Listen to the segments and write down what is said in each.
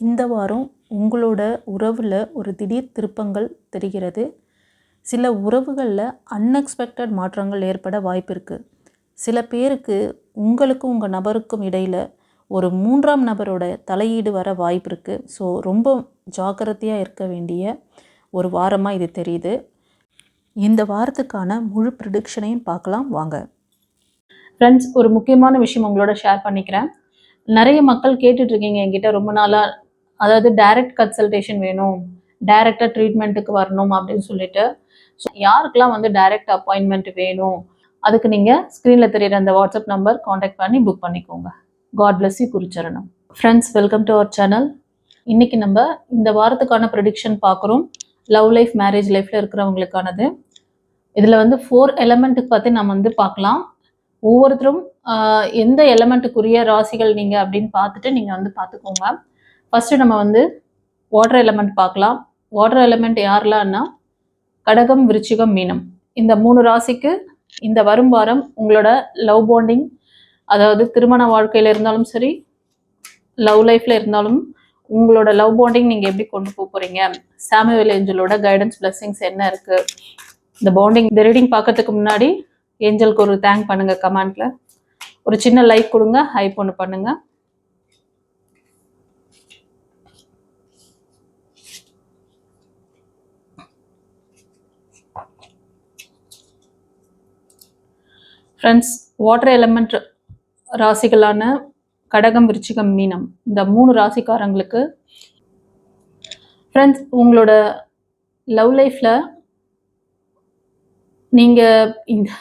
இந்த வாரம் உங்களோட உறவில் ஒரு திடீர் திருப்பங்கள் தெரிகிறது. சில உறவுகளில் அன்எக்ஸ்பெக்டட் மாற்றங்கள் ஏற்பட வாய்ப்பு இருக்குது. சில பேருக்கு உங்களுக்கும் உங்கள் நபருக்கும் இடையில் ஒரு மூன்றாம் நபரோட தலையீடு வர வாய்ப்பு இருக்குது. ஸோ ரொம்ப ஜாக்கிரதையாக இருக்க வேண்டிய ஒரு வாரமாக இது தெரியுது. இந்த வாரத்துக்கான முழு ப்ரிடிக்ஷனையும் பார்க்கலாம் வாங்க. ஃப்ரெண்ட்ஸ், ஒரு முக்கியமான விஷயம் உங்களோட ஷேர் பண்ணிக்கிறேன். நிறைய மக்கள் கேட்டுட்ருக்கீங்க என்கிட்ட ரொம்ப நாளாக, அதாவது டைரக்ட் கன்சல்டேஷன் வேணும், டைரக்டாக ட்ரீட்மெண்ட்டுக்கு வரணும் அப்படின்னு சொல்லிட்டு. ஸோ யாருக்கெல்லாம் வந்து டைரக்ட் அப்பாயின்மெண்ட் வேணும், அதுக்கு நீங்கள் ஸ்க்ரீனில் தெரியுற அந்த வாட்ஸ்அப் நம்பர் காண்டாக்ட் பண்ணி புக் பண்ணிக்கோங்க. God bless you. குருச்சரணம். Friends, welcome to our channel. இன்றைக்கி நம்ம இந்த வாரத்துக்கான ப்ரெடிக்ஷன் பார்க்குறோம். லவ் லைஃப், மேரேஜ் லைஃப்பில் இருக்கிறவங்களுக்கானது. இதில் வந்து 4 எலமெண்ட்டுக்கு பற்றி நம்ம வந்து பார்க்கலாம். ஒவ்வொருத்தரும் எந்த எலமெண்ட்டுக்குரிய ராசிகள் நீங்கள் அப்படின்னு பார்த்துட்டு நீங்கள் வந்து பார்த்துக்கோங்க. ஃபஸ்ட்டு நம்ம வந்து வாட்டர் எலமெண்ட் பார்க்கலாம். வாட்டர் எலமெண்ட் யாரெல்லாம்னா கடகம், விருச்சிகம், மீனம். இந்த 3 ராசிக்கு இந்த வரும் வாரம் உங்களோட லவ் பாண்டிங், அதாவது திருமண வாழ்க்கையில் இருந்தாலும் சரி, லவ் லைஃப்பில் இருந்தாலும் உங்களோட லவ் பாண்டிங் நீங்கள் எப்படி கொண்டு போக போகிறீங்க, சாமுவேல் ஏஞ்சலோட கைடன்ஸ் பிளெஸிங்ஸ் என்ன இருக்குது, இந்த பாண்டிங், இந்த ரீடிங் பார்க்கறதுக்கு முன்னாடி ஏஞ்சலுக்கு ஒரு தேங்க் பண்ணுங்க. கமெண்ட்ல ஒரு சின்ன லைக் கொடுங்க, ஹைப் ஒன்று பண்ணுங்க. ஃப்ரெண்ட்ஸ், வாட்டர் எலமெண்ட் ராசிகளான கடகம், விருச்சிகம், மீனம், இந்த 3 ராசிக்காரங்களுக்கு ஃப்ரெண்ட்ஸ் உங்களோட லவ் லைஃப்ல நீங்கள்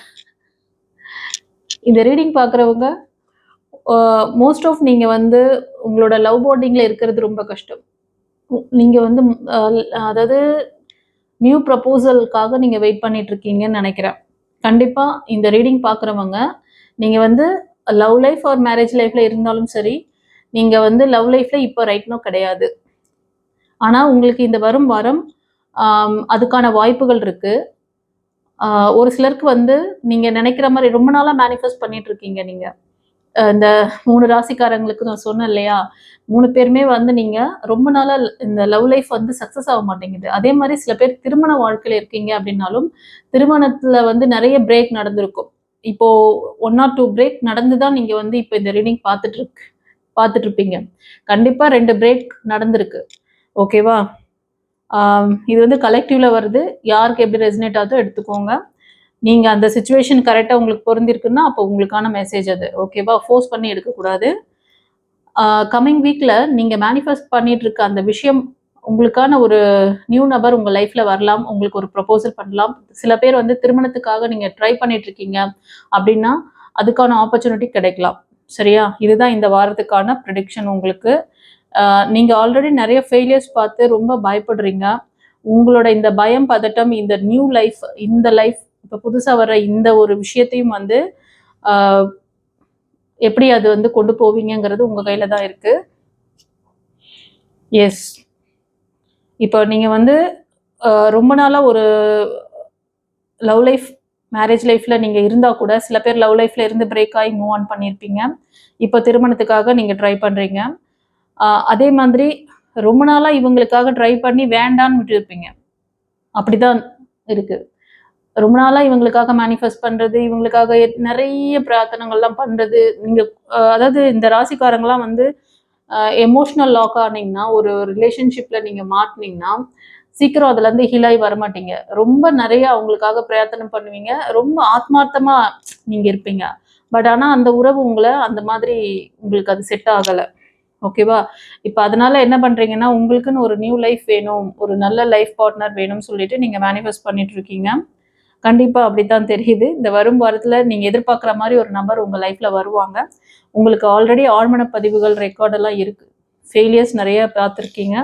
இந்த ரீடிங் பார்க்குறவங்க மோஸ்ட் ஆஃப் நீங்கள் வந்து உங்களோட லவ் பாண்டிங்கில் இருக்கிறது ரொம்ப கஷ்டம். நீங்கள் வந்து அதாவது நியூ ப்ரப்போசலுக்காக நீங்கள் வெயிட் பண்ணிட்டு இருக்கீங்கன்னு நினைக்கிறேன். கண்டிப்பாக இந்த ரீடிங் பார்க்குறவங்க நீங்கள் வந்து லவ் லைஃப் ஆர் மேரேஜ் லைஃப்பில் இருந்தாலும் சரி, நீங்கள் வந்து லவ் லைஃப்பில் இப்போ ரைட்னோ கிடையாது. ஆனால் உங்களுக்கு இந்த வரும் வாரம் அதுக்கான வாய்ப்புகள் இருக்குது. ஒரு சிலருக்கு வந்து நீங்கள் நினைக்கிற மாதிரி ரொம்ப நாளாக மேனிஃபெஸ்ட் பண்ணிட்டு இருக்கீங்க. நீங்கள் இந்த 3 ராசிக்காரங்களுக்கு நான் சொன்னேன் இல்லையா, 3 பேருமே வந்து நீங்கள் ரொம்ப நாளாக இந்த லவ் லைஃப் வந்து சக்ஸஸ் ஆக மாட்டேங்குது. அதே மாதிரி சில பேர் திருமண வாழ்க்கையில் இருக்கீங்க அப்படின்னாலும் திருமணத்தில் வந்து நிறைய பிரேக் நடந்திருக்கும். இப்போது 1 or 2 பிரேக் நடந்து தான் நீங்கள் வந்து இப்போ இந்த ரீடிங் பார்த்துட்டு இருப்பீங்க. கண்டிப்பாக 2 பிரேக் நடந்திருக்கு. ஓகேவா? இது வந்து கலெக்டிவ்ல வருது. யாருக்கு எப்படி ரெசனேட் ஆகுதோ எடுத்துக்கோங்க. நீங்கள் அந்த சுச்சுவேஷன் கரெக்டாக உங்களுக்கு பொருந்திருக்குன்னா அப்போ உங்களுக்கான மெசேஜ் அது. ஓகேவா? ஃபோர்ஸ் பண்ணி எடுக்கக்கூடாது. கம்மிங் வீக்கில் நீங்கள் மேனிஃபெஸ்ட் பண்ணிட்டு இருக்க அந்த விஷயம், உங்களுக்கான ஒரு நியூ நபர் உங்கள் லைஃப்பில் வரலாம். உங்களுக்கு ஒரு ப்ரப்போசல் பண்ணலாம். சில பேர் வந்து திருமணத்துக்காக நீங்கள் ட்ரை பண்ணிட்டு இருக்கீங்க அப்படின்னா அதுக்கான ஆப்பர்ச்சுனிட்டி கிடைக்கலாம். சரியா? இதுதான் இந்த வாரத்துக்கான ப்ரெடிக்ஷன் உங்களுக்கு. நீங்கள் ஆல்ரெடி நிறைய ஃபெயிலியர்ஸ் பார்த்து ரொம்ப பயப்படுறீங்க. உங்களோட இந்த பயம், பதட்டம், இந்த நியூ லைஃப், இந்த லைஃப் இப்போ புதுசாக வர இந்த ஒரு விஷயத்தையும் வந்து எப்படி அது வந்து கொண்டு போவீங்கிறது உங்கள் கையில் தான் இருக்குது. எஸ், இப்போ நீங்கள் வந்து ரொம்ப நாளாக ஒரு லவ் லைஃப், மேரேஜ் லைஃப்பில் நீங்கள் இருந்தால் கூட சில பேர் லவ் லைஃப்பில் இருந்து பிரேக் ஆகி மூவ் ஆன் பண்ணியிருப்பீங்க. இப்போ திருமணத்துக்காக நீங்கள் ட்ரை பண்ணுறீங்க. அதே மாதிரி ரொம்ப நாளாக இவங்களுக்காக ட்ரை பண்ணி வேண்டான்னு விட்டுருப்பீங்க. அப்படிதான் இருக்குது. ரொம்ப நாளாக இவங்களுக்காக மேனிஃபெஸ்ட் பண்ணுறது, இவங்களுக்காக நிறைய பிரார்த்தனைகள்லாம் பண்ணுறது. நீங்கள் அதாவது இந்த ராசிக்காரங்களாம் வந்து எமோஷ்னல் லாக் ஆனீங்கன்னா, ஒரு ரிலேஷன்ஷிப்பில் நீங்கள் மாட்டினீங்கன்னா சீக்கிரம் அதுலேருந்து ஹீலாகி வரமாட்டீங்க. ரொம்ப நிறைய அவங்களுக்காக பிரார்த்தனை பண்ணுவீங்க. ரொம்ப ஆத்மார்த்தமாக நீங்கள் இருப்பீங்க. பட் ஆனால் அந்த உறவு உங்களை அந்த மாதிரி உங்களுக்கு அது செட் ஆகலை. ஓகேவா? இப்போ அதனால என்ன பண்ணுறீங்கன்னா, உங்களுக்குன்னு ஒரு நியூ லைஃப் வேணும், ஒரு நல்ல லைஃப் பார்ட்னர் வேணும்னு சொல்லிட்டு நீங்கள் மேனிஃபெஸ்ட் பண்ணிட்டு இருக்கீங்க. கண்டிப்பாக அப்படித்தான் தெரியுது. இந்த வரும் வாரத்தில் நீங்கள் எதிர்பார்க்குற மாதிரி ஒரு நபர் உங்கள் லைஃப்பில் வருவாங்க. உங்களுக்கு ஆல்ரெடி ஆழ்மன பதிவுகள், ரெக்கார்டெல்லாம் இருக்குது. ஃபெயிலியர்ஸ் நிறைய பார்த்துருக்கீங்க.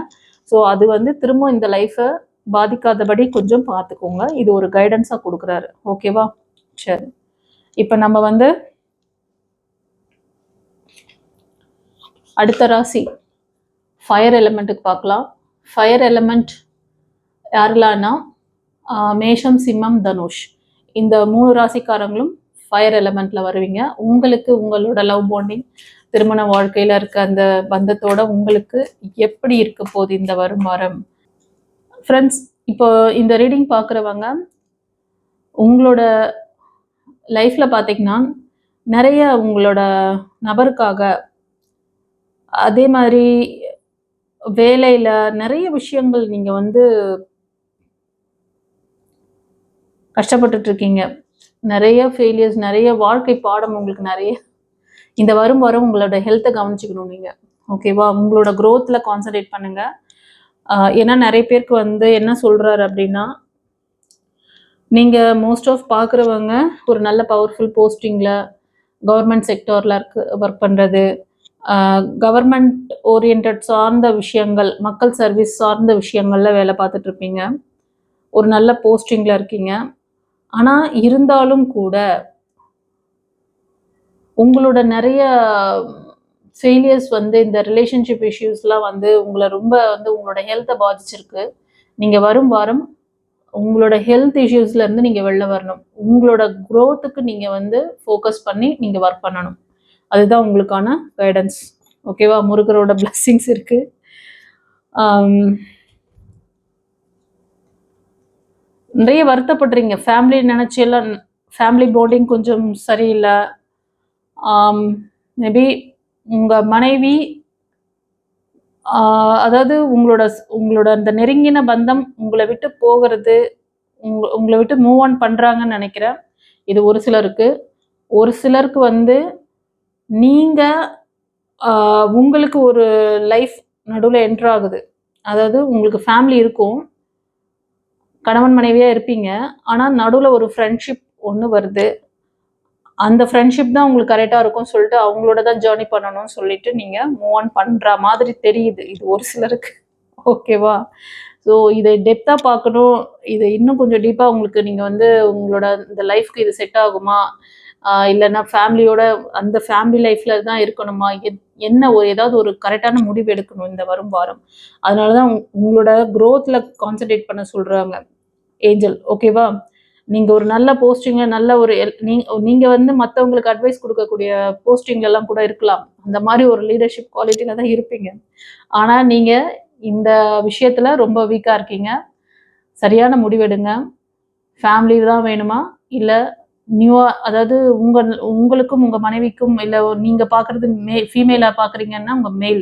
ஸோ அது வந்து திரும்ப இந்த லைஃப்பை பாதிக்காதபடி கொஞ்சம் பார்த்துக்கோங்க. இது ஒரு கைடன்ஸாக கொடுக்குறாரு. ஓகேவா? சரி, இப்போ நம்ம வந்து அடுத்த ராசி ஃபயர் எலமெண்ட்டுக்கு பார்க்கலாம். ஃபயர் எலமெண்ட் யாரெல்லாம்னா மேஷம், சிம்மம், தனுஷ், இந்த 3 ராசிக்காரங்களும் ஃபயர் எலமெண்ட்டில் வருவீங்க. உங்களுக்கு உங்களோட லவ் பாண்டிங் திருமண வாழ்க்கையில் இருக்க அந்த பந்தத்தோட உங்களுக்கு எப்படி இருக்க போகுது இந்த வரும் வாரம். ஃப்ரெண்ட்ஸ், இப்போ இந்த ரீடிங் பார்க்குறவங்க உங்களோட லைஃப்பில் பார்த்தீங்கன்னா நிறைய உங்களோட நபருக்காக, அதே மாதிரி வேலையில் நிறைய விஷயங்கள் நீங்கள் வந்து கஷ்டப்பட்டுட்டு இருக்கீங்க. நிறைய ஃபெயிலியர்ஸ், நிறைய வாழ்க்கை பாடம் உங்களுக்கு நிறைய. இந்த வரும் உங்களோட ஹெல்த்தை கவனிச்சுக்கணும் நீங்கள். ஓகேவா? உங்களோட க்ரோத்தில் கான்சன்ட்ரேட் பண்ணுங்கள். ஏன்னா நிறைய பேருக்கு வந்து என்ன சொல்கிறாரு அப்படின்னா, நீங்கள் மோஸ்ட் ஆஃப் பார்க்குறவங்க ஒரு நல்ல பவர்ஃபுல் போஸ்டிங்கில் கவர்மெண்ட் செக்டாரில் ஒர்க் பண்ணுறது, கவர்மெண்ட் ஓரியன்ட் சார்ந்த விஷயங்கள், மக்கள் சர்வீஸ் சார்ந்த விஷயங்களில் வேலை பார்த்துட்ருப்பீங்க. ஒரு நல்ல போஸ்டிங்கில் இருக்கீங்க. ஆனால் இருந்தாலும் கூட உங்களோட நிறைய ஃபெயிலியர்ஸ் வந்து இந்த ரிலேஷன்ஷிப் இஷ்யூஸ்லாம் வந்து உங்களை ரொம்ப வந்து உங்களோட ஹெல்த்தை பாதிச்சிருக்கு. நீங்கள் வரும் வாரம் உங்களோட ஹெல்த் இஷ்யூஸ்லேருந்து நீங்கள் வெளில வரணும். உங்களோட க்ரோத்துக்கு நீங்கள் வந்து ஃபோக்கஸ் பண்ணி நீங்கள் ஒர்க் பண்ணணும். அதுதான் உங்களுக்கான கைடன்ஸ். ஓகேவா? முருகரோட பிளெஸ்ஸிங்ஸ் இருக்குது. நிறைய வருத்தப்படுறீங்க. ஃபேமிலி நினச்செல்லாம் ஃபேமிலி பாண்டிங் கொஞ்சம் சரியில்லை. மேபி உங்கள் மனைவி, அதாவது உங்களோட அந்த நெருங்கின பந்தம் உங்களை விட்டு போகிறது, உங்களை விட்டு மூவ் ஆன் பண்ணுறாங்கன்னு நினைக்கிறேன். இது ஒரு சிலருக்கு. ஒரு சிலருக்கு வந்து நீங்கள் உங்களுக்கு ஒரு லைஃப் நடுவில் என்ட்ரு ஆகுது. அதாவது உங்களுக்கு ஃபேமிலி இருக்கும், கணவன் மனைவியாக இருப்பீங்க. ஆனால் நடுவில் ஒரு ஃப்ரெண்ட்ஷிப் ஒன்று வருது. அந்த ஃப்ரெண்ட்ஷிப் தான் உங்களுக்கு கரெக்டாக இருக்கும்னு சொல்லிட்டு அவங்களோட தான் ஜேர்னி பண்ணணும்னு சொல்லிட்டு நீங்கள் மூவ் ஆன் பண்ணுற மாதிரி தெரியுது. இது ஒரு சிலருக்கு. ஓகேவா? ஸோ இதை டெப்த்தாக பார்க்கணும். இதை இன்னும் கொஞ்சம் டீப்பாக உங்களுக்கு நீங்கள் வந்து உங்களோட இந்த லைஃப்க்கு இது செட் ஆகுமா, இல்லைன்னா ஃபேமிலியோட அந்த ஃபேமிலி லைஃப்பில் தான் இருக்கணுமா, என்ன ஏதாவது ஒரு கரெக்டான முடிவு எடுக்கணும் இந்த வரும் வாரம். அதனால தான் உங்களோட க்ரோத்தில் கான்சன்ட்ரேட் பண்ண சொல்கிறாங்க ஏஞ்சல். ஓகேவா? நீங்கள் ஒரு நல்ல போஸ்டிங்கில் நல்ல ஒரு நீங்கள் வந்து மற்றவங்களுக்கு அட்வைஸ் கொடுக்கக்கூடிய போஸ்டிங்லலாம் கூட இருக்கலாம். அந்த மாதிரி ஒரு லீடர்ஷிப் குவாலிட்டியில் தான் இருப்பீங்க. ஆனால் நீங்கள் இந்த விஷயத்தில் ரொம்ப வீக்காக இருக்கீங்க. சரியான முடிவெடுங்க. ஃபேமிலி தான் வேணுமா, இல்லை நியூவாக, அதாவது உங்களுக்கும் உங்கள் மனைவிக்கும், இல்லை நீங்கள் பார்க்குறது ஃபீமேலாக பார்க்குறீங்கன்னா உங்கள் மேல்,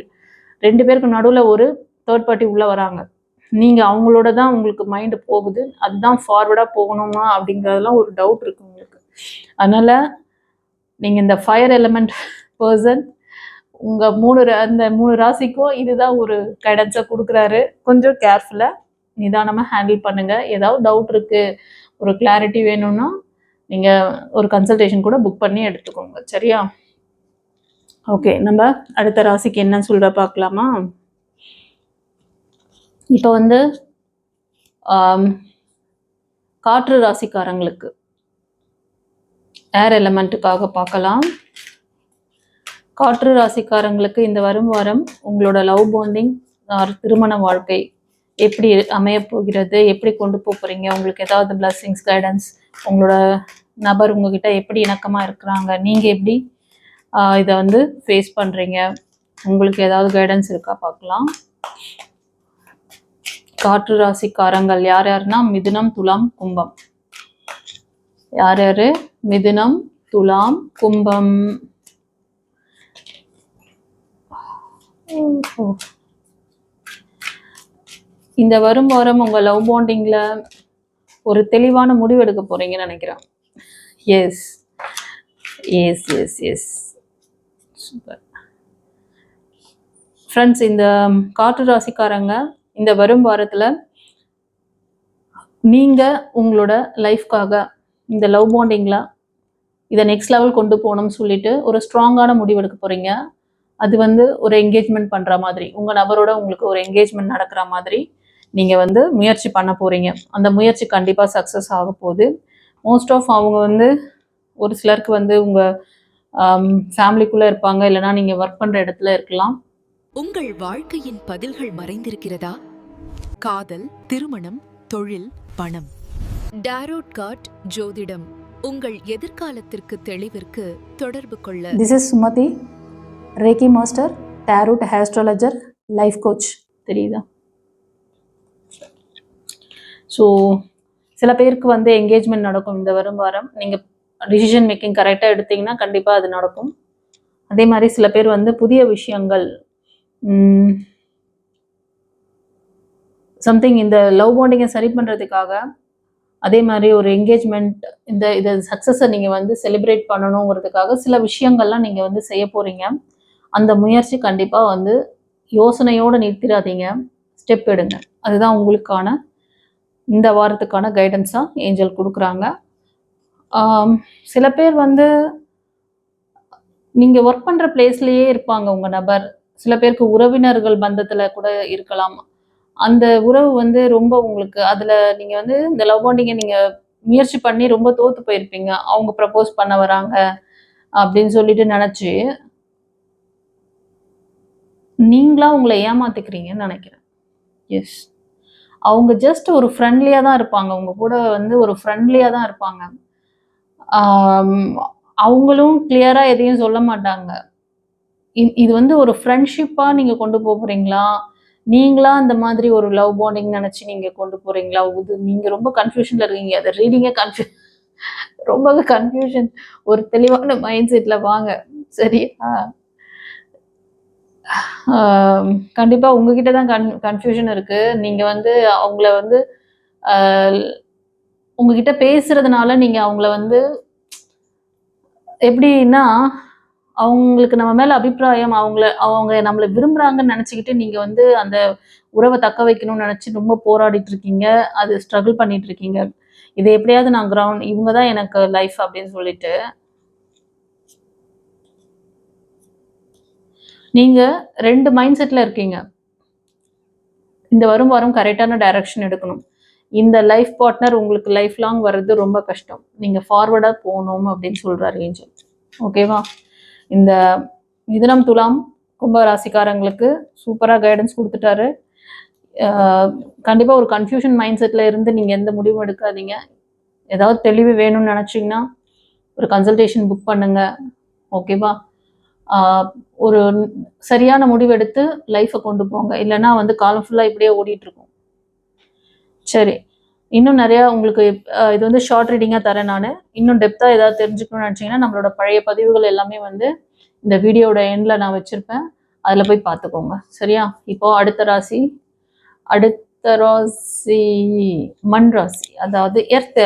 2 பேருக்கு நடுவில் ஒரு தேர்ட் பார்ட்டி உள்ளே வராங்க. நீங்கள் அவங்களோட தான் உங்களுக்கு மைண்டு போகுது. அதுதான் ஃபார்வர்டாக போகணுமா அப்படிங்கிறதெல்லாம் ஒரு டவுட் இருக்குது உங்களுக்கு. அதனால் நீங்கள் இந்த ஃபயர் எலமெண்ட் பர்சன், உங்கள் அந்த 3 ராசிக்கும் இதுதான் ஒரு கைடன்ஸை கொடுக்குறாரு. கொஞ்சம் கேர்ஃபுல்லாக நிதானமாக ஹேண்டில் பண்ணுங்கள். ஏதாவது டவுட் இருக்குது, ஒரு கிளாரிட்டி வேணும்னா நீங்கள் ஒரு கன்சல்டேஷன் கூட புக் பண்ணி எடுத்துக்கோங்க. சரியா? ஓகே, நம்ம அடுத்த ராசிக்கு என்ன சொல்கிற பார்க்கலாமா? இப்போ வந்து காற்று ராசிக்காரங்களுக்கு ஏர் எலமெண்ட்டுக்காக பார்க்கலாம். காற்று ராசிக்காரங்களுக்கு இந்த வரும் வாரம் உங்களோட லவ் பாண்டிங், திருமண வாழ்க்கை எப்படி அமையப் போகிறது, எப்படி கொண்டு போகிறீங்க, உங்களுக்கு ஏதாவது பிளஸ்ஸிங்ஸ், கைடன்ஸ், உங்களோட நபர் உங்ககிட்ட எப்படி இணக்கமாக இருக்கிறாங்க, நீங்கள் எப்படி இதை வந்து ஃபேஸ் பண்ணுறீங்க, உங்களுக்கு ஏதாவது கைடன்ஸ் இருக்கா பார்க்கலாம். காற்று ராசிக்காரங்கள் யார் யாருன்னா மிதுனம், துலாம், கும்பம். யார் யாரு? மிதுனம், துலாம், கும்பம். இந்த வரும் வாரம் உங்கள் லவ் பாண்டிங்கில் ஒரு தெளிவான முடிவு எடுக்க போகிறீங்கன்னு நினைக்கிறேன். Yes yes yes yes super friends. இந்த காற்று ராசிக்காரங்க இந்த வரும் வாரத்தில் நீங்கள் உங்களோட லைஃப்காக இந்த லவ் பாண்டிங்கில் இதை நெக்ஸ்ட் லெவல் கொண்டு போகணும்னு சொல்லிட்டு ஒரு ஸ்ட்ராங்கான முடிவு எடுக்க போகிறீங்க. அது வந்து ஒரு என்கேஜ்மெண்ட் பண்ணுற மாதிரி, உங்கள் நபரோட உங்களுக்கு ஒரு என்கேஜ்மெண்ட் நடக்கிற மாதிரி நீங்கள் வந்து முயற்சி பண்ண போகிறீங்க. அந்த முயற்சி கண்டிப்பாக சக்ஸஸ் ஆக போகுது. மோஸ்ட் ஆஃப் அவங்க வந்து ஒரு சிலருக்கு வந்து உங்கள் ஃபேமிலிக்குள்ளே இருப்பாங்க, இல்லைனா நீங்கள் ஒர்க் பண்ணுற இடத்துல இருக்கலாம். உங்கள் வாழ்க்கையின் பதில்கள் மறைந்திருக்கிறதா? காதல், திருமணம், தொழில், பணம். டாரோட் கார்ட் ஜோதிடம் உங்கள் எதிர்காலத்திற்கு தெளிவிற்கு தொடர்பு கொள்ள. This is Sumathi. Reiki master, tarot astrologer, life coach. தெரியுதா? ஸோ சில பேருக்கு வந்து என்கேஜ்மெண்ட் நடக்கும் இந்த வரும் வாரம். நீங்கள் டிசிஷன் மேக்கிங் கரெக்டாக எடுத்தீங்கன்னா கண்டிப்பாக அது நடக்கும். அதே மாதிரி சில பேர் வந்து புதிய விஷயங்கள் சம்திங் இந்த லவ் பாண்டிங்கை சரி பண்ணுறதுக்காக, அதே மாதிரி ஒரு என்கேஜ்மெண்ட் இதை சக்ஸஸை நீங்கள் வந்து செலிப்ரேட் பண்ணணுங்கிறதுக்காக சில விஷயங்கள்லாம் நீங்கள் வந்து செய்ய போகிறீங்க. அந்த முயற்சி கண்டிப்பாக வந்து யோசனையோடு நிறுத்திடாதீங்க, ஸ்டெப் எடுங்க. அதுதான் உங்களுக்கான இந்த வாரத்துக்கான கைடன்ஸாக ஏஞ்சல் கொடுக்குறாங்க. சில பேர் வந்து நீங்கள் ஒர்க் பண்ணுற பிளேஸ்லேயே இருப்பாங்க உங்கள் நபர். சில பேருக்கு உறவினர்கள் பந்தத்தில் கூட இருக்கலாம். அந்த உறவு வந்து ரொம்ப உங்களுக்கு அதில் நீங்கள் வந்து இந்த லவ் பாண்டிங்கை நீங்கள் முயற்சி பண்ணி ரொம்ப தோற்று போயிருப்பீங்க. அவங்க ப்ரப்போஸ் பண்ண வராங்க அப்படின்னு சொல்லிட்டு நினச்சி நீங்களா உங்களை ஏமாத்திக்கிறீங்கன்னு நினைக்கிறேன். எஸ், அவங்க ஜஸ்ட் ஒரு ஃப்ரெண்ட்லியாக தான் இருப்பாங்க. அவங்க கூட வந்து ஒரு ஃப்ரெண்ட்லியாக தான் இருப்பாங்க. அவங்களும் கிளியராக எதையும் சொல்ல மாட்டாங்க. இது வந்து ஒரு ஃப்ரெண்ட்ஷிப்பாக நீங்கள் கொண்டு போகிறீங்களா, நீங்களா அந்த மாதிரி ஒரு லவ் பாண்டிங் நினச்சி நீங்கள் கொண்டு போகிறீங்களா? இது நீங்கள் ரொம்ப கன்ஃபியூஷனில் இருக்கீங்க. அதை ரீடிங்கே ரொம்ப கன்ஃபியூஷன். ஒரு தெளிவான மைண்ட் செட்டில் வாங்க, சரியா? கண்டிப்பாக உங்ககிட்ட தான் கன்ஃபியூஷன் இருக்குது. நீங்கள் வந்து அவங்கள வந்து உங்ககிட்ட பேசுறதுனால நீங்கள் அவங்கள வந்து எப்படின்னா, அவங்களுக்கு நம்ம மேலே அபிப்பிராயம், அவங்க நம்மளை விரும்புகிறாங்கன்னு நினச்சிக்கிட்டு நீங்கள் வந்து அந்த உறவை தக்க வைக்கணும்னு நினச்சி ரொம்ப போராடிட்டு இருக்கீங்க. அது ஸ்ட்ரகிள் பண்ணிட்டு இருக்கீங்க. இதை எப்படியாவது நான் இவங்க தான் எனக்கு லைஃப் அப்படின்னு சொல்லிட்டு நீங்கள் 2 மைண்ட் செட்டில் இருக்கீங்க. இந்த வரும் வாரம் கரெக்டான டைரக்ஷன் எடுக்கணும். இந்த லைஃப் பார்ட்னர் உங்களுக்கு லைஃப் லாங் வர்றது ரொம்ப கஷ்டம். நீங்கள் ஃபார்வர்டாக போகணும் அப்படின்னு சொல்கிறார் ஏஞ்சல். ஓகேவா? இந்த மிதுனம், துலாம், கும்ப ராசிக்காரங்களுக்கு சூப்பராக கைடன்ஸ் கொடுத்துட்டாரு. கண்டிப்பாக ஒரு கன்ஃபியூஷன் மைண்ட் செட்டில் இருந்து நீங்கள் எந்த முடிவும் எடுக்காதீங்க. ஏதாவது தெளிவு வேணும்னு நினச்சிங்கன்னா ஒரு கன்சல்டேஷன் புக் பண்ணுங்கள். ஓகேவா? ஒரு சரியான முடிவு எடுத்து லைஃப்பை கொண்டு போங்க. இல்லைன்னா வந்து காலம் ஃபுல்லாக இப்படியே ஓடிட்டுருக்கும். சரி, இன்னும் நிறையா உங்களுக்கு இது வந்து ஷார்ட் ரீடிங்காக தரேன் நான். இன்னும் டெப்த்தாக ஏதாவது தெரிஞ்சுக்கணும்னு நினச்சிங்கன்னா நம்மளோட பழைய பதிவுகள் எல்லாமே வந்து இந்த வீடியோட எண்டில் நான் வச்சுருப்பேன். அதில் போய் பார்த்துக்கோங்க, சரியா? இப்போது அடுத்த ராசி மண் ராசி, அதாவது எர்த்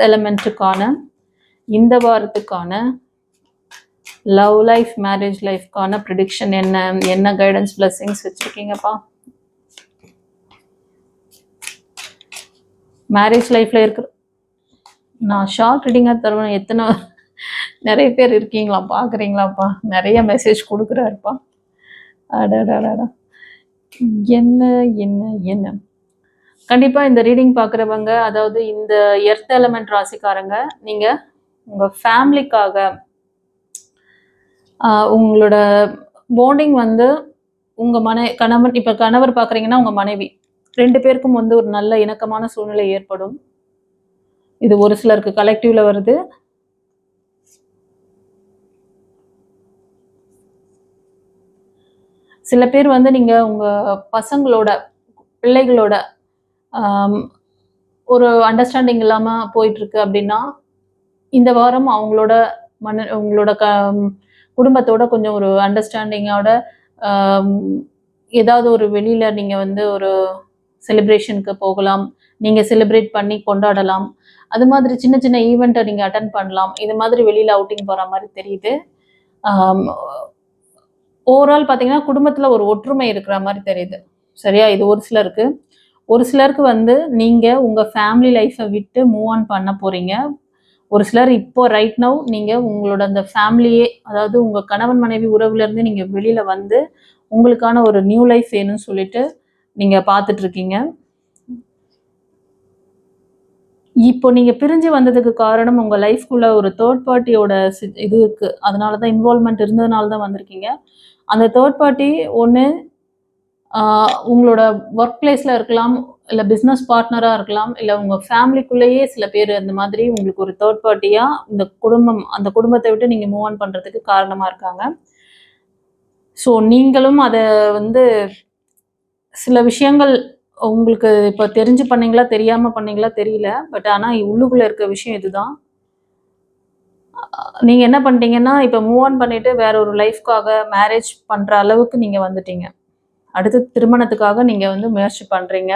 எலமெண்ட்டுக்கான இந்த வாரத்துக்கான லவ் லைஃப், மேரேஜ் லைஃப்கான ப்ரிடிக்ஷன் என்ன கைடன்ஸ் பிளஸிங்ஸ் வச்சுருக்கீங்கப்பா? மேரேஜ் லைஃப்பில் இருக்கிற நான் ஷார்ட் ரீடிங்காக தருவேன். நிறைய பேர் இருக்கீங்களா, பார்க்குறீங்களாப்பா? நிறைய மெசேஜ் கொடுக்குறாருப்பா. அடடா, என்ன கண்டிப்பாக இந்த ரீடிங் பார்க்குறவங்க, அதாவது இந்த எர்த் எலமெண்ட் ராசிக்காரங்க, நீங்கள் உங்கள் ஃபேமிலிக்காக உங்களோட பாண்டிங் வந்து உங்கள் கணவன், இப்போ கணவர் பார்க்குறீங்கன்னா உங்கள் மனைவி 2 பேருக்கும் வந்து ஒரு நல்ல இணக்கமான சூழ்நிலை ஏற்படும். இது ஒரு சிலருக்கு கலெக்டிவ்ல வருது. சில பேர் வந்து நீங்கள் உங்கள் பிள்ளைகளோட ஒரு அண்டர்ஸ்டாண்டிங் இல்லாமல் போயிட்டுருக்கு அப்படின்னா, இந்த வாரம் உங்களோட குடும்பத்தோட கொஞ்சம் ஒரு அண்டர்ஸ்டாண்டிங்கோட ஏதாவது ஒரு வெளியில் நீங்கள் வந்து ஒரு செலிப்ரேஷனுக்கு போகலாம். நீங்கள் செலிப்ரேட் பண்ணி கொண்டாடலாம். அது மாதிரி சின்ன சின்ன ஈவெண்ட்டை நீங்கள் அட்டன் பண்ணலாம். இது மாதிரி வெளியில் அவுட்டிங் போகிற மாதிரி தெரியுது. ஓவரால் பார்த்தீங்கன்னா குடும்பத்தில் ஒரு ஒற்றுமை இருக்கிற மாதிரி தெரியுது, சரியா? இது ஒரு சிலருக்கு வந்து நீங்கள் உங்கள் ஃபேமிலி லைஃப்பை விட்டு மூவ் ஆன் பண்ண போகிறீங்க. ஒரு சிலர் இப்போ ரைட் நவ் நீங்கள் உங்களோட அந்த ஃபேமிலியே, அதாவது உங்கள் கணவன் மனைவி உறவுலேருந்து நீங்கள் வெளியில் வந்து உங்களுக்கான ஒரு நியூ லைஃப் வேணும்னு சொல்லிட்டு நீங்கள் பார்த்துட்ருக்கீங்க. இப்போ நீங்கள் பிரிஞ்சு வந்ததுக்கு காரணம் உங்கள் லைஃப்குள்ளே ஒரு தேர்ட் பார்ட்டியோட இது இருக்குது. அதனால தான் இன்வால்மெண்ட் இருந்ததுனால தான் வந்திருக்கீங்க. அந்த தேர்ட் பார்ட்டி ஒன்று உங்களோட ஒர்க் பிளேஸில் இருக்கலாம், இல்லை பிஸ்னஸ் பார்ட்னராக இருக்கலாம், இல்லை உங்கள் ஃபேமிலிக்குள்ளேயே சில பேர் அந்த மாதிரி உங்களுக்கு ஒரு தேர்ட் பார்ட்டியாக அந்த குடும்பத்தை விட்டு நீங்கள் மூவ் ஆன் பண்ணுறதுக்கு காரணமாக இருக்காங்க. ஸோ நீங்களும் அதை வந்து சில விஷயங்கள் உங்களுக்கு இப்போ தெரிஞ்சு பண்ணீங்களா தெரியாமல் பண்ணீங்களா தெரியல. பட் ஆனால் உள்ளுக்குள்ளே இருக்க விஷயம் இதுதான். நீங்கள் என்ன பண்ணிட்டீங்கன்னா இப்போ மூவ் ஆன் பண்ணிவிட்டு வேற ஒரு லைஃப்காக மேரேஜ் பண்ணுற அளவுக்கு நீங்கள் வந்துட்டீங்க. அடுத்து திருமணத்துக்காக நீங்கள் வந்து முயற்சி பண்ணுறீங்க.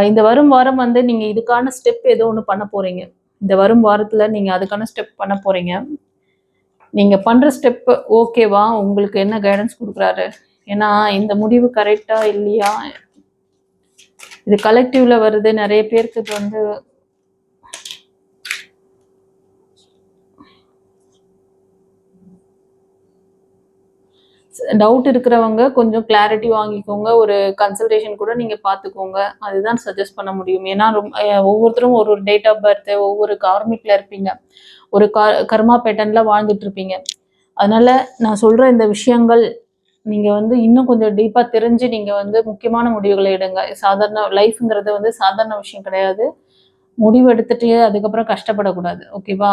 இந்த வரும் வாரம் வந்து நீங்கள் இதுக்கான ஸ்டெப் ஏதோ ஒன்று பண்ண போகிறீங்க. இந்த வரும் வாரத்தில் நீங்கள் அதுக்கான ஸ்டெப் பண்ண போகிறீங்க. நீங்கள் பண்ணுற ஸ்டெப்பு ஓகேவா? உங்களுக்கு என்ன கைடன்ஸ் கொடுக்குறாரு? ஏன்னா இந்த முடிவு கரெக்டா இல்லையா? இது கலெக்டிவ்ல வருது. நிறைய பேருக்கு இது வந்து டவுட் இருக்கிறவங்க கொஞ்சம் கிளாரிட்டி வாங்கிக்கோங்க. ஒரு கன்சல்டேஷன் கூட நீங்கள் பார்த்துக்கோங்க. அதுதான் சஜஸ்ட் பண்ண முடியும். ஏன்னா ஒவ்வொருத்தரும் ஒரு டேட் ஆஃப் பர்த், ஒவ்வொரு கார்மிக்ல இருப்பீங்க. ஒரு கர்மா பேட்டர்ன்ல வாழ்ந்துட்டு இருப்பீங்க. அதனால நான் சொல்ற இந்த விஷயங்கள் நீங்க வந்து இன்னும் கொஞ்சம் டீப்பா தெரிஞ்சு நீங்க வந்து முக்கியமான முடிவுகளை எடுங்க. சாதாரண லைஃப்ங்கிறது வந்து சாதாரண விஷயம் கிடையாது. முடிவு எடுத்துட்டு அதுக்கப்புறம் கஷ்டப்படக்கூடாது. ஓகேவா?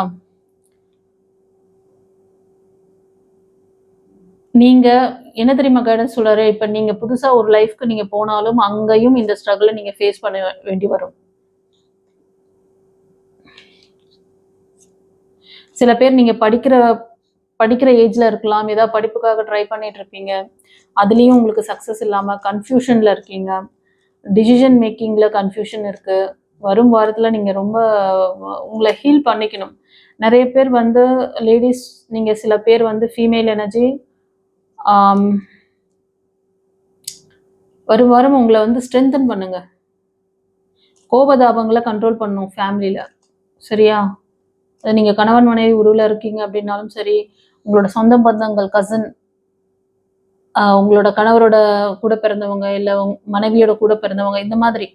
நீங்க என்ன தெரியுமா கைடன்ஸ் சொல்றாரு? இப்ப நீங்க புதுசா ஒரு லைஃப்க்கு நீங்க போனாலும் அங்கேயும் இந்த ஸ்ட்ரகிள நீங்க ஃபேஸ் பண்ண வேண்டி வரும். சில பேர் நீங்க படிக்கிற ஏஜ்ல இருக்கலாம். ஏதாவது படிப்புக்காக ட்ரை பண்ணிட்டு இருப்பீங்க. அதுலயும் உங்களுக்கு சக்சஸ் இல்லாம கன்ஃபியூஷன்ல இருக்கீங்க. டிசிஷன் மேக்கிங்ல கன்ஃபியூஷன் இருக்கு. வரும் வாரத்துல நீங்க ரொம்ப உங்களை ஹீல் பண்ணிக்கணும். நிறைய பேர் வந்து லேடிஸ், நீங்க சில பேர் வந்து ஃபீமேல் எனர்ஜி வரும் வாரம் உங்களை வந்து ஸ்ட்ரென்தன் பண்ணுங்க. கோபதாபங்களை கண்ட்ரோல் பண்ணணும் ஃபேமிலியில. சரியா? நீங்க கணவன் மனைவி உறவுல இருக்கீங்க அப்படின்னாலும் சரி, உங்களோட சொந்த பந்தங்கள், கசின், உங்களோட கணவரோட கூட பிறந்தவங்க, இல்லை மனைவியோட கூட பிறந்தவங்க, இந்த மாதிரி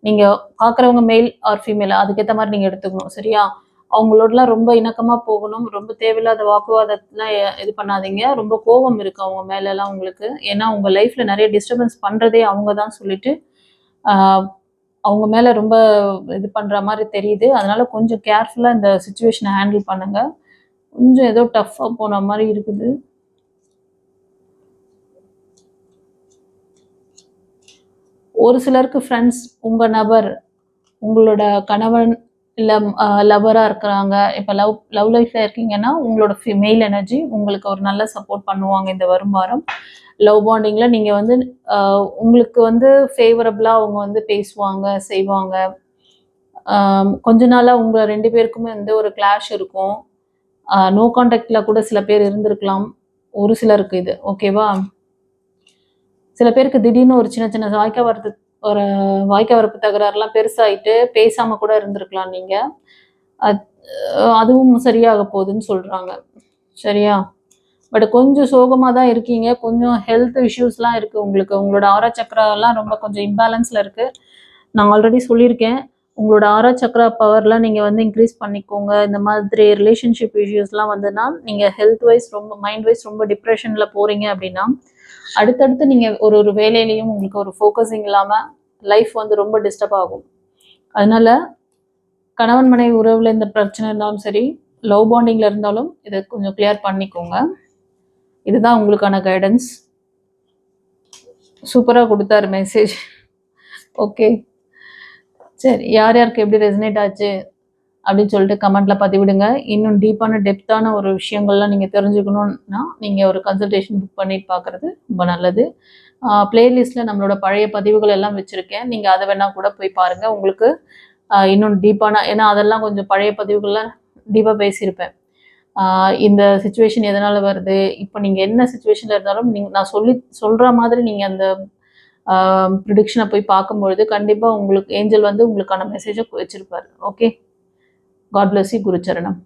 நீங்க பார்க்குறவங்க மேல் ஆர் ஃபீமேல் அதுக்கேற்ற மாதிரி நீங்க எடுத்துக்கணும். சரியா? அவங்களோடலாம் ரொம்ப இணக்கமா போகணும். ரொம்ப தேவையில்லாத வாக்குவாதத்தெலாம் இது பண்ணாதீங்க. ரொம்ப கோபம் இருக்கு அவங்க மேலெல்லாம் உங்களுக்கு. ஏன்னா உங்க லைஃப்ல நிறைய டிஸ்டர்பன்ஸ் பண்றதே அவங்க தான் சொல்லிட்டு அவங்க மேல ரொம்ப இது பண்ற மாதிரி தெரியுது. அதனால கொஞ்சம் கேர்ஃபுல்லா இந்த சிச்சுவேஷனை ஹேண்டில் பண்ணுங்க. கொஞ்சம் ஏதோ டஃப்பா போன மாதிரி இருக்குது. ஒரு சிலருக்கு ஃப்ரெண்ட்ஸ், உங்க நபர், உங்களோட கணவன் இல்லை லவ்வராக இருக்கிறாங்க. இப்போ லவ் லைஃப்ல இருக்கீங்கன்னா உங்களோட மெயில் எனர்ஜி உங்களுக்கு ஒரு நல்ல சப்போர்ட் பண்ணுவாங்க இந்த வரும் வாரம். லவ் பாண்டிங்கில் நீங்கள் வந்து உங்களுக்கு வந்து ஃபேவரபிளாக அவங்க வந்து பேசுவாங்க, செய்வாங்க. கொஞ்ச நாளாக உங்கள் 2 பேருக்குமே வந்து ஒரு கிளாஷ் இருக்கும். நோ கான்டாக்டில் கூட சில பேர் இருந்திருக்கலாம். ஒரு சிலருக்கு இது ஓகேவா? சில பேருக்கு திடீர்னு ஒரு சின்ன சின்ன வாய்க்கா வரப்பு தகராறுலாம் பெருசாயிட்டு பேசாமல் கூட இருந்திருக்கலாம் நீங்கள். அதுவும் சரியாக போகுதுன்னு சொல்கிறாங்க. சரியா? பட் கொஞ்சம் சோகமாக தான் இருக்கீங்க. கொஞ்சம் ஹெல்த் இஷ்யூஸ்லாம் இருக்குது உங்களுக்கு. உங்களோட ஆரா சக்கராலாம் ரொம்ப கொஞ்சம் இம்பேலன்ஸில் இருக்குது. நான் ஆல்ரெடி சொல்லியிருக்கேன். உங்களோட ஆரா சக்கரா பவர்லாம் நீங்கள் வந்து இன்க்ரீஸ் பண்ணிக்கோங்க. இந்த மாதிரி ரிலேஷன்ஷிப் இஷ்யூஸ்லாம் வந்துன்னா நீங்கள் ஹெல்த் வைஸ் ரொம்ப மைண்ட் வைஸ் ரொம்ப டிப்ரெஷனில் போகிறீங்க அப்படின்னா அடுத்தடுத்து நீங்கள் ஒரு வேலையிலையும் உங்களுக்கு ஒரு ஃபோக்கஸிங் இல்லாமல் லைஃப் வந்து ரொம்ப டிஸ்டர்ப் ஆகும். அதனால கணவன் மனைவி உறவில் இந்த பிரச்சனை இருந்தாலும் சரி, லவ் பாண்டிங்கில் இருந்தாலும் இதை கொஞ்சம் கிளியர் பண்ணிக்கோங்க. இதுதான் உங்களுக்கான கைடன்ஸ். சூப்பராக கொடுத்தாரு மெசேஜ். ஓகே, சரி. யார் யாருக்கு எப்படி ரெசனேட் ஆச்சு அப்படின்னு சொல்லிட்டு கமெண்ட்ல பதிவிடுங்க. இன்னும் டீப்பான டெப்த்தான ஒரு விஷயங்கள்லாம் நீங்கள் தெரிஞ்சுக்கணுன்னா நீங்கள் ஒரு கன்சல்டேஷன் புக் பண்ணிட்டு பார்க்குறது ரொம்ப நல்லது. பிளேலிஸ்ட்டில் நம்மளோட பழைய பதிவுகள் எல்லாம் வச்சுருக்கேன். நீங்கள் அதை வேணால் கூட போய் பாருங்கள். உங்களுக்கு இன்னும் டீப்பான, ஏன்னா அதெல்லாம் கொஞ்சம் பழைய பதிவுகள்லாம் டீப்பாக பேசியிருப்பேன். இந்த சுச்சுவேஷன் எதனால் வருது, இப்போ நீங்கள் என்ன சுச்சுவேஷனில் இருந்தாலும் நான் சொல்கிற மாதிரி நீங்கள் அந்த ப்ரிடிக்ஷனை போய் பார்க்கும்பொழுது கண்டிப்பாக உங்களுக்கு ஏஞ்சல் வந்து உங்களுக்கான மெசேஜை வச்சுருப்பார். Okay, God bless you. குருச்சரணம்.